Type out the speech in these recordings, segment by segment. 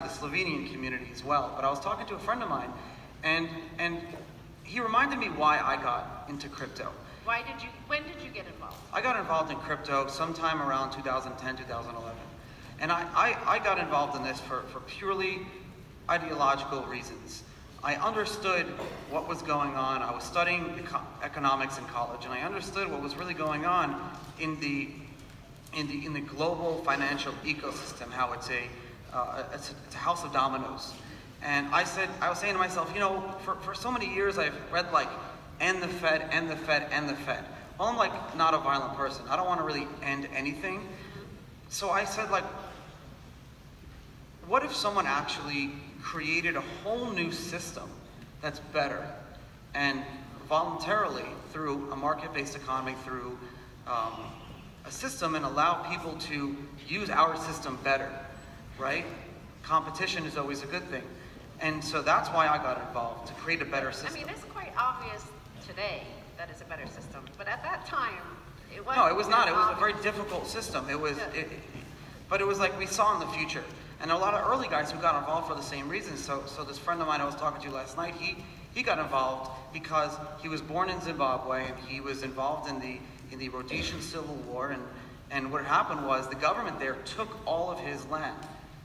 the Slovenian community as well. But I was talking to a friend of mine, and he reminded me why I got into crypto. When did you get involved? I got involved in crypto sometime around 2010, 2011. And I got involved in this for purely ideological reasons. I understood what was going on. I was studying economics in college, and I understood what was really going on in the global financial ecosystem, how it's a house of dominoes. And I was saying to myself, you know, for so many years I've read like, end the Fed, end the Fed, end the Fed. Well, I'm like not a violent person. I don't want to really end anything. So I said, like, what if someone actually created a whole new system that's better, and voluntarily, through a market-based economy, through a system, and allow people to use our system better, right? Competition is always a good thing. And so that's why I got involved, to create a better system. I mean, it's quite obvious today that it's a better system, but at that time, it wasn't. No, it was not. It was a obvious. very difficult system. But it was like we saw in the future. And a lot of early guys who got involved for the same reasons. So this friend of mine I was talking to last night, he got involved because he was born in Zimbabwe, and he was involved in the Rhodesian Civil War. And what happened was the government there took all of his land.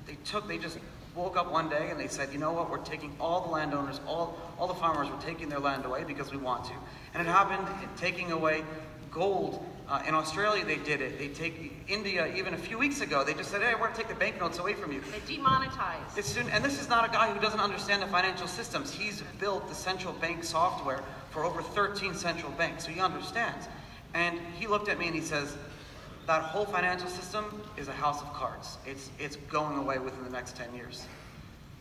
They just woke up one day and they said, you know what, we're taking all the landowners, all the farmers, we're taking their land away because we want to. And it happened taking away gold. In Australia, they did it. They take India, even a few weeks ago, they just said, hey, we're going to take the banknotes away from you. They demonetized. And this is not a guy who doesn't understand the financial systems. He's built the central bank software for over 13 central banks, so he understands. And he looked at me and he says, that whole financial system is a house of cards. It's going away within the next 10 years.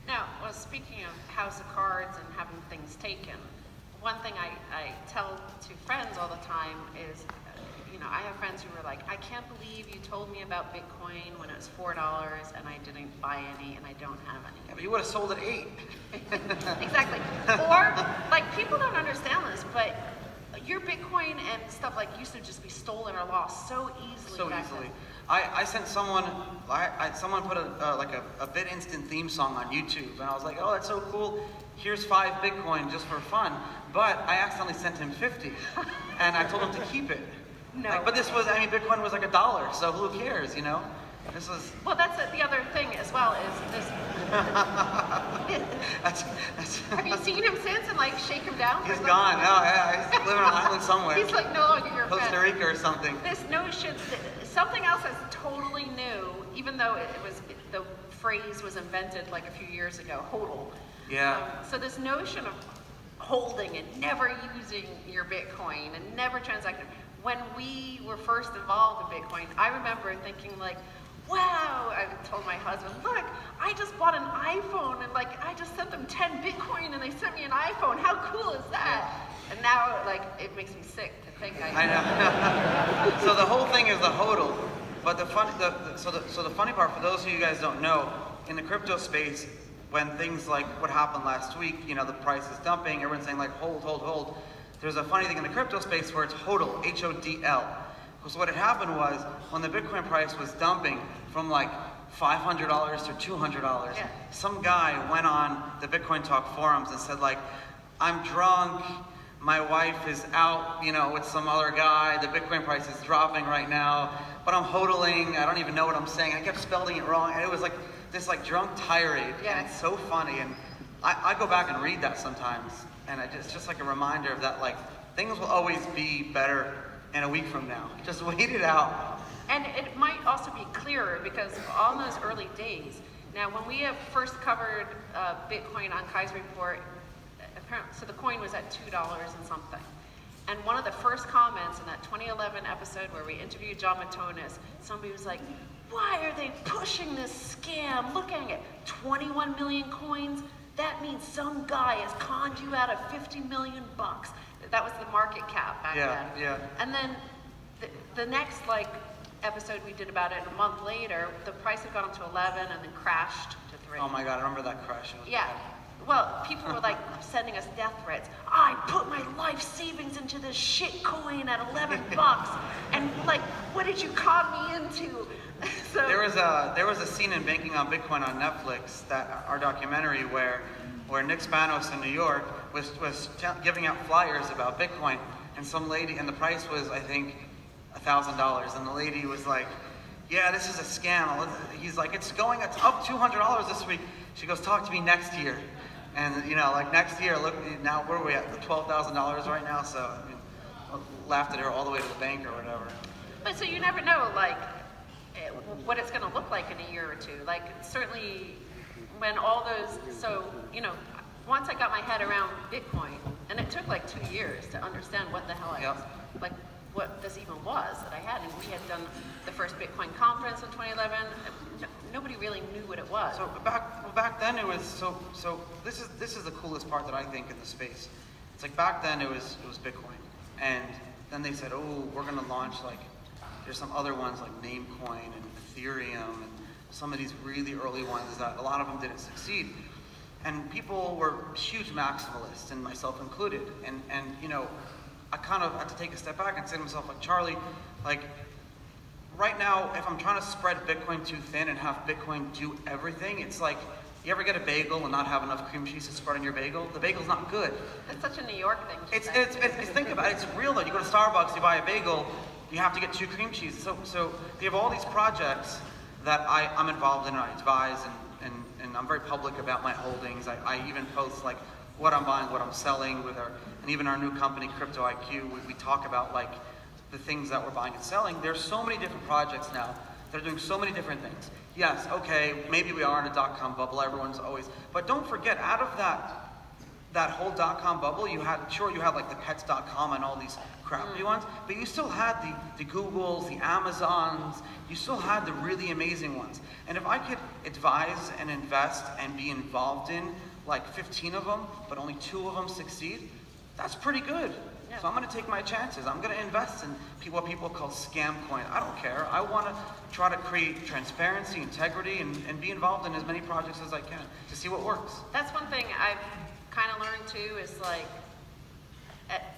Now, well, speaking of house of cards and having things taken, one thing I tell to friends all the time is, you know, I have friends who are like, I can't believe you told me about Bitcoin when it was $4 and I didn't buy any and I don't have any. Yeah, but you would have sold at 8. Exactly. Or, like, people don't understand this, but your Bitcoin and stuff like used to just be stolen or lost so easily. So easily. I sent someone, someone put a BitInstant theme song on YouTube, and I was like, oh, that's so cool. Here's 5 Bitcoin just for fun. But I accidentally sent him 50, and I told him to keep it. No. Like, but Bitcoin was like $1, so who cares, you know? This was. Well, that's the other thing as well is this. Have you seen him since and like shake him down? He's gone. No, yeah, he's living on an island somewhere. He's like no longer your friend. Costa Rica or something. This notion, something else that's totally new, even though the phrase was invented like a few years ago, hodl. Yeah. So this notion of holding and never using your Bitcoin and never transacting. When we were first involved in Bitcoin, I remember thinking like, wow, I told my husband, look, I just bought an iPhone and like I just sent them 10 Bitcoin and they sent me an iPhone. How cool is that? And now like it makes me sick to think I know. So the whole thing is the hodl. But the funny part, for those of you guys don't know, in the crypto space, when things like what happened last week, you know, the price is dumping, everyone's saying like hold. There's a funny thing in the crypto space where it's hodl, H-O-D-L. Because what had happened was, when the Bitcoin price was dumping from like $500 to $200, some guy went on the Bitcoin Talk forums and said like, I'm drunk, my wife is out, you know, with some other guy, the Bitcoin price is dropping right now, but I'm hodling, I don't even know what I'm saying, I kept spelling it wrong, and it was like this like drunk tirade, and it's so funny, and I go back and read that sometimes, and it's just like a reminder of that, like, things will always be better in a week from now. Just wait it out. And it might also be clearer because on those early days, now when we have first covered Bitcoin on Kai's report, apparently, so the coin was at $2 and something. And one of the first comments in that 2011 episode where we interviewed John Matonis, somebody was like, why are they pushing this scam? Look at it, 21 million coins? That means some guy has conned you out of 50 million bucks. That was the market cap back then. Yeah. And then the next like episode we did about it a month later, the price had gone up to 11 and then crashed to 3. Oh my God, I remember that crash. Yeah. Well, people were like sending us death threats. I put my life savings into this shit coin at 11 bucks. And like, what did you con me into? So, there was a scene in Banking on Bitcoin on Netflix, that our documentary, where Nick Spanos in New York was giving out flyers about Bitcoin, and some lady, and the price was, I think, $1,000, and the lady was like, "Yeah, this is a scam." He's like, it's up $200 this week." She goes, "Talk to me next year." And like next year, look, now where are we at? The $12,000 right now. So I mean, I laughed at her all the way to the bank or whatever. but so you never know, like, what it's going to look like in a year or two. Like, certainly when all those, so, once I got my head around Bitcoin, and it took like 2 years to understand what the hell like what this even was that I had. And we had done the first Bitcoin conference in 2011. Nobody really knew what it was. So back then it was so this is the coolest part that I think in the space. It's like back then it was Bitcoin, and then they said, "Oh, we're gonna launch like there's some other ones like Namecoin and Ethereum and some of these really early ones that a lot of them didn't succeed." And people were huge maximalists, and myself included. And I kind of had to take a step back and say to myself, like, Charlie, like, right now, if I'm trying to spread Bitcoin too thin and have Bitcoin do everything, it's like, you ever get a bagel and not have enough cream cheese to spread on your bagel? The bagel's not good. It's such a New York thing. It's think about it, it's real though. You go to Starbucks, you buy a bagel, you have to get 2 cream cheeses. So we have all these projects that I'm involved in, and I advise, and I'm very public about my holdings. I even post like what I'm buying, what I'm selling and even our new company, Crypto IQ, we talk about like the things that we're buying and selling. There's so many different projects now that are doing so many different things. Yes, okay, maybe we are in a dot-com bubble, everyone's always, but don't forget, out of that whole dot-com bubble, you had like the pets.com and all these crappy ones, but you still had the Googles, the Amazons, you still had the really amazing ones. And if I could advise and invest and be involved in like 15 of them, but only 2 of them succeed, that's pretty good. Yeah. So I'm going to take my chances. I'm going to invest in what people call scam coin. I don't care. I want to try to create transparency, integrity, and be involved in as many projects as I can to see what works. That's one thing I've kind of learned too, is like,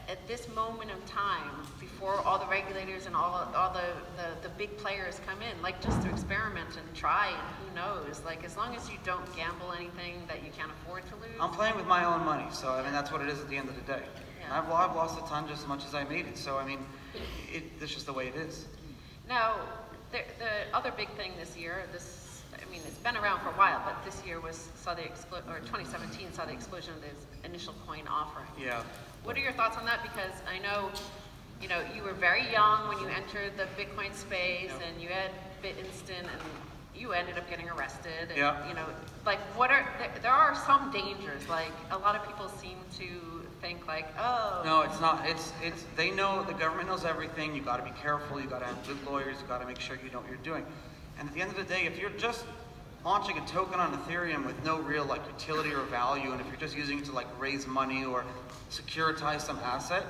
at this moment of time, before all the regulators and all the big players come in, like, just to experiment and try, and who knows, like, as long as you don't gamble anything that you can't afford to lose. I'm playing with my own money, so I mean that's what it is at the end of the day. Yeah. And I've lost a ton just as much as I made it, so I mean, it's just the way it is. Now, the other big thing this year, it's been around for a while, but this year 2017 saw the explosion of this initial coin offering. Yeah. What are your thoughts on that? Because I know, you were very young when you entered the Bitcoin space, Yep. and you had BitInstant, and you ended up getting arrested. And, Yeah. like, there are some dangers. Like, a lot of people seem to think like, oh. No, it's not. They know, the government knows everything. You got to be careful. You got to have good lawyers. You got to make sure you know what you're doing. And at the end of the day, if you're just launching a token on Ethereum with no real like utility or value, and if you're just using it to like raise money or securitize some asset,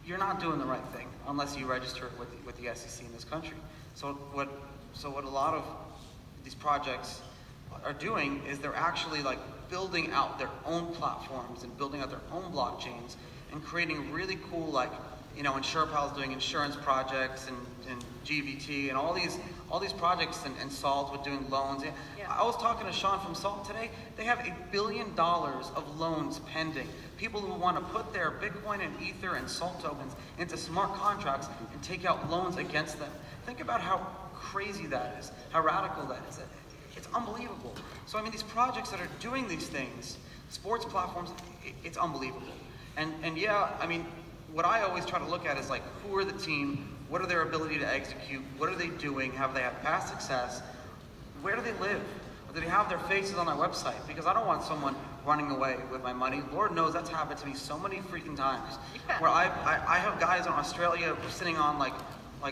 you're not doing the right thing unless you register it with the SEC in this country. So what a lot of these projects are doing is they're actually like building out their own platforms and building out their own blockchains and creating really cool, like, InsurePal's doing insurance projects and GVT and all these projects and Salt with doing loans. Yeah. I was talking to Sean from Salt today. They have $1 billion of loans pending. People who want to put their Bitcoin and Ether and Salt tokens into smart contracts and take out loans against them. Think about how crazy that is, how radical that is. It's unbelievable. So I mean, these projects that are doing these things, sports platforms, it's unbelievable. And yeah, I mean, what I always try to look at is like, who are the team? What are their ability to execute? What are they doing? Have they had past success? Where do they live? Or do they have their faces on their website? Because I don't want someone running away with my money. Lord knows that's happened to me so many freaking times. Yeah. Where I have guys in Australia sitting on like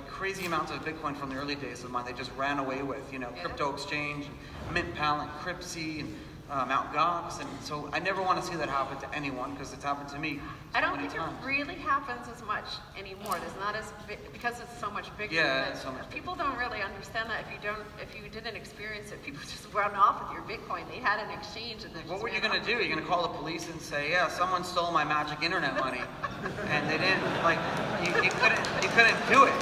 crazy amounts of Bitcoin from the early days of mine. They just ran away with, Crypto Exchange, Mint Pal, and Cryptsy, and Mt. Gox, and so I never want to see that happen to anyone because it's happened to me I so don't many think times. it really happens as much anymore. There's not as big, because it's so much bigger. Yeah, but it's so much bigger. people don't really understand that. If you didn't experience it, people just run off with your Bitcoin. They had an exchange and then. What were you going to do? You're going to call the police and say, yeah, someone stole my magic internet money, and they didn't, like, you couldn't do it.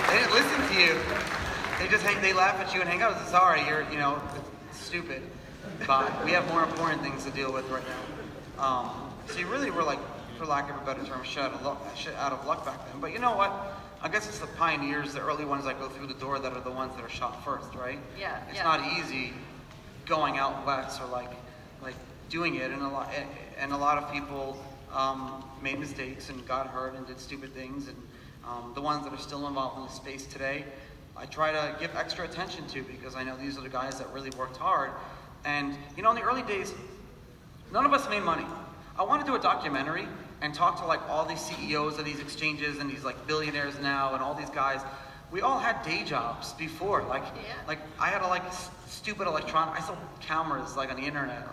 They They didn't listen to you. They laugh at you and hang out. Sorry, it's stupid. But we have more important things to deal with right now. So you really were like, for lack of a better term, shit out of luck back then. But you know what? I guess it's the pioneers, the early ones that go through the door that are the ones that are shot first, right? Yeah. It's not easy going out west or like doing it, and a lot of people made mistakes and got hurt and did stupid things, and the ones that are still involved in the space today, I try to give extra attention to, because I know these are the guys that really worked hard. And in the early days, none of us made money. I want to do a documentary and talk to like all these CEOs of these exchanges and these like billionaires now and all these guys. We all had day jobs before. Like I had a stupid I sold cameras like on the internet,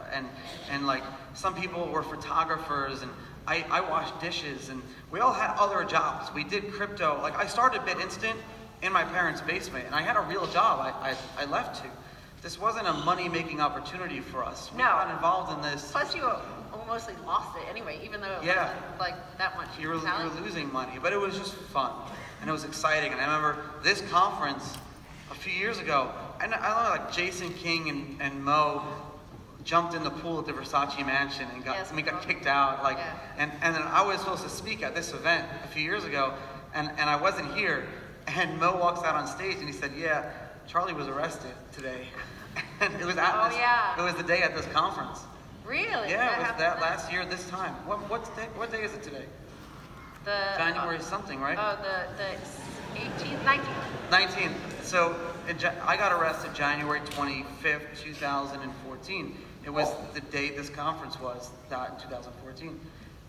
and like some people were photographers, and I washed dishes, and we all had other jobs. We did crypto. Like I started BitInstant in my parents' basement, and I had a real job I left to. This wasn't a money-making opportunity for us. We got involved in this. Plus, you mostly lost it anyway, even though it wasn't like that much. You were losing money, but it was just fun, and it was exciting. And I remember this conference a few years ago, and I remember like Jason King and Mo jumped in the pool at the Versace mansion and we got kicked out. And then I was supposed to speak at this event a few years ago, and I wasn't here. And Mo walks out on stage and he said, "Yeah, Charlie was arrested today." And it was it was the day at this conference. Really? Yeah, it was that last year this time. What day is it today? January something, right? Oh, the 18th, 19th. 19th. So I got arrested January 25th, 2014. It was the day this conference was, that in 2014,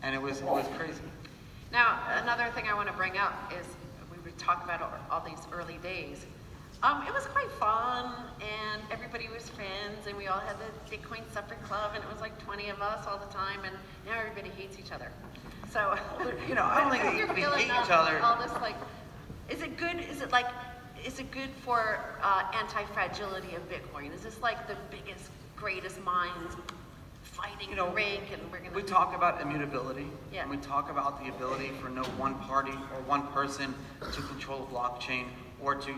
and it was crazy. Now, another thing I want to bring up is we were talking about all these early days. It was quite fun, and everybody was friends, and we all had the Bitcoin separate club, and it was like 20 of us all the time, and now everybody hates each other. So, I don't think anybody hate each other. All this, like, is it good? Is it good for anti-fragility of Bitcoin? Is this like the biggest, greatest minds fighting the rig, and we're gonna? We talk about immutability, Yeah. and we talk about the ability for no one party or one person to control a blockchain, or to,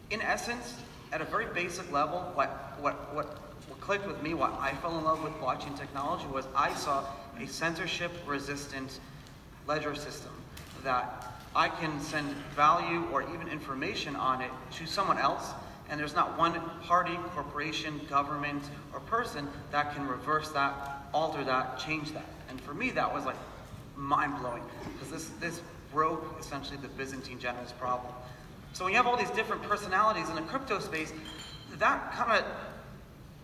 in essence, at a very basic level, what clicked with me, what I fell in love with blockchain technology was I saw a censorship-resistant ledger system that I can send value or even information on it to someone else, and there's not one party, corporation, government, or person that can reverse that, alter that, change that. And for me, that was like mind-blowing, because this broke essentially the Byzantine general's problem. So when you have all these different personalities in the crypto space, that kind of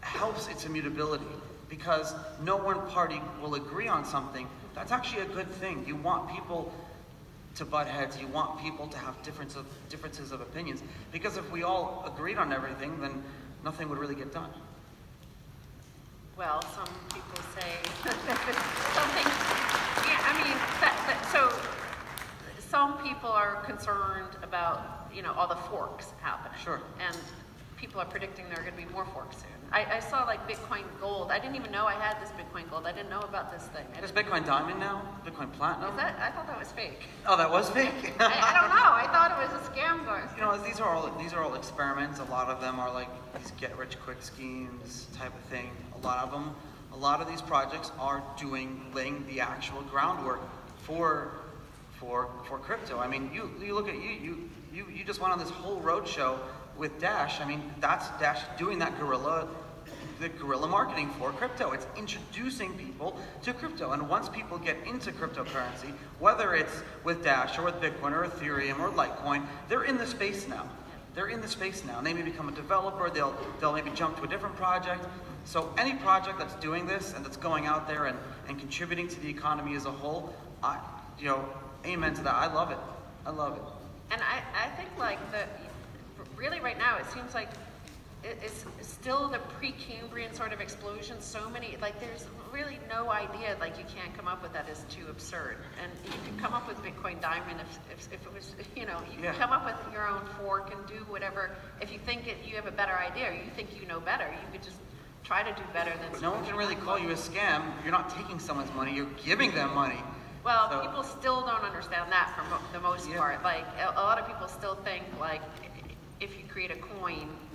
helps its immutability, because no one party will agree on something. That's actually a good thing. You want people to butt heads. You want people to have differences of opinions, because if we all agreed on everything, then nothing would really get done. Well, some people say something. Yeah, I mean, so some people are concerned about all the forks happening. Sure. And people are predicting there are going to be more forks soon. I saw like Bitcoin Gold. I didn't even know I had this Bitcoin Gold. I didn't know about this thing. There's Bitcoin Diamond now, Bitcoin Platinum. Is that? I thought that was fake. Oh, that was fake? I don't know. I thought it was a scam going. These are all experiments. A lot of them are like these get-rich-quick schemes type of thing. A lot of these projects are laying the actual groundwork for crypto. I mean, you look at you just went on this whole roadshow with Dash. I mean, that's Dash doing the guerrilla marketing for crypto. It's introducing people to crypto. And once people get into cryptocurrency, whether it's with Dash or with Bitcoin or Ethereum or Litecoin, they're in the space now. And they may become a developer. They'll maybe jump to a different project. So any project that's doing this and that's going out there and contributing to the economy as a whole, amen to that. I love it. And I think like really right now it seems like it's still the Precambrian sort of explosion. So many, like there's really no idea, like you can't come up with that is too absurd. And you can come up with Bitcoin Diamond if it was, you can come up with your own fork and do whatever. If you think you have a better idea or you think you know better, you could just try to do better than no one can really call you a scam. You're not taking someone's money, you're giving them money. Well, So- people still don't understand that for the most Yeah. part. Like, a lot of people still think, like, if you create a coin,